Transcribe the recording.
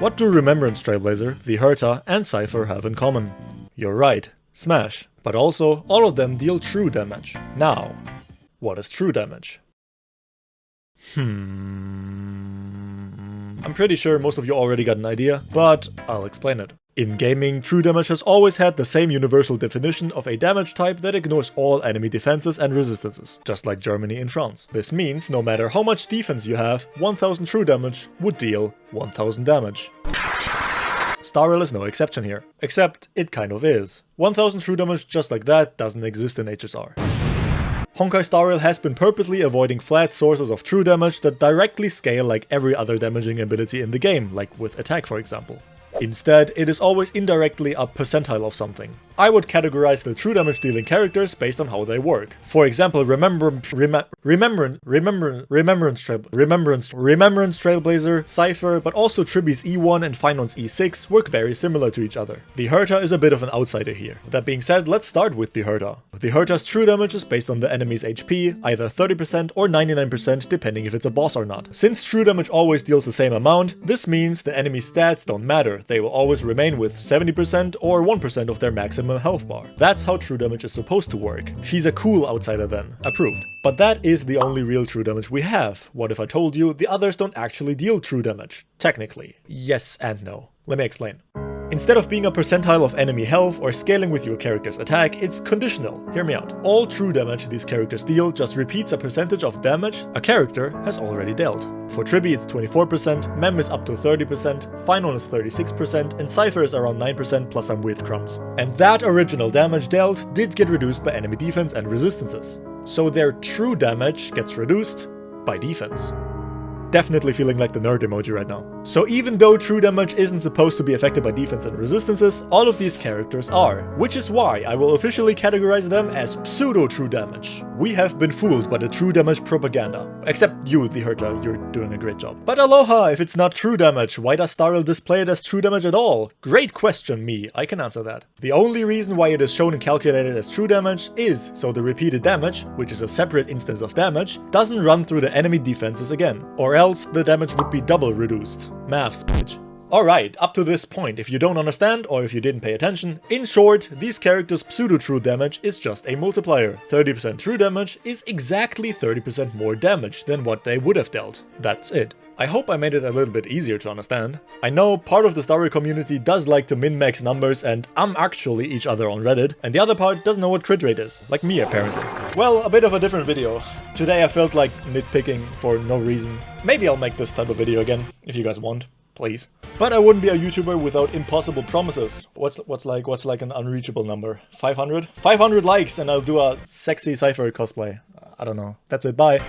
What do Remembrance Trailblazer, the Herta, and Cypher have in common? You're right, smash. But also, all of them deal true damage. Now, what is true damage? I'm pretty sure most of you already got an idea, but I'll explain it. In gaming, true damage has always had the same universal definition of a damage type that ignores all enemy defenses and resistances, just like Germany and France. This means no matter how much defense you have, 1000 true damage would deal 1000 damage. AlohaCube is no exception here, except it kind of is. 1000 true damage just like that doesn't exist in HSR. Honkaistarrail has been purposely avoiding flat sources of true damage that directly scale like every other damaging ability in the game, like with attack for example. Instead, it is always indirectly a percentile of something. I would categorize the true damage dealing characters based on how they work. For example, Remembrance Trailblazer, Cypher, but also Triby's E1 and Finon's E6 work very similar to each other. The Herta is a bit of an outsider here. That being said, let's start with the Herta. The Herta's true damage is based on the enemy's HP, either 30% or 99% depending if it's a boss or not. Since true damage always deals the same amount, this means the enemy's stats don't matter. They will always remain with 70% or 1% of their maximum health bar. That's how true damage is supposed to work. She's a cool outsider then. Approved. But that is the only real true damage we have. What if I told you the others don't actually deal true damage? Technically. Yes and no. Let me explain. Instead of being a percentile of enemy health or scaling with your character's attack, it's conditional. Hear me out. All true damage these characters deal just repeats a percentage of damage a character has already dealt. For Triby it's 24%, Mem is up to 30%, Finon is 36%, and Cypher is around 9% plus some weird crumbs. And that original damage dealt did get reduced by enemy defense and resistances. So their true damage gets reduced by defense. Definitely feeling like the nerd emoji right now. So even though true damage isn't supposed to be affected by defense and resistances, all of these characters are. Which is why I will officially categorize them as pseudo-true damage. We have been fooled by the true damage propaganda. Except you, the Herta, you're doing a great job. But Aloha, if it's not true damage, why does AlohaCube display it as true damage at all? Great question, me. I can answer that. The only reason why it is shown and calculated as true damage is so the repeated damage, which is a separate instance of damage, doesn't run through the enemy defenses again. Or else the damage would be double reduced. Maths, bitch. Alright, up to this point, if you don't understand or if you didn't pay attention, in short, these characters' pseudo-true damage is just a multiplier. 30% true damage is exactly 30% more damage than what they would have dealt. That's it. I hope I made it a little bit easier to understand. I know part of the AlohaCube community does like to min-max numbers and actually each other on Reddit, and the other part doesn't know what crit rate is, like me apparently. Well, a bit of a different video. Today I felt like nitpicking for no reason. Maybe I'll make this type of video again, if you guys want, please. But I wouldn't be a YouTuber without impossible promises. What's like an unreachable number? 500? 500 likes and I'll do a sexy Cypher cosplay. I don't know. That's it, bye.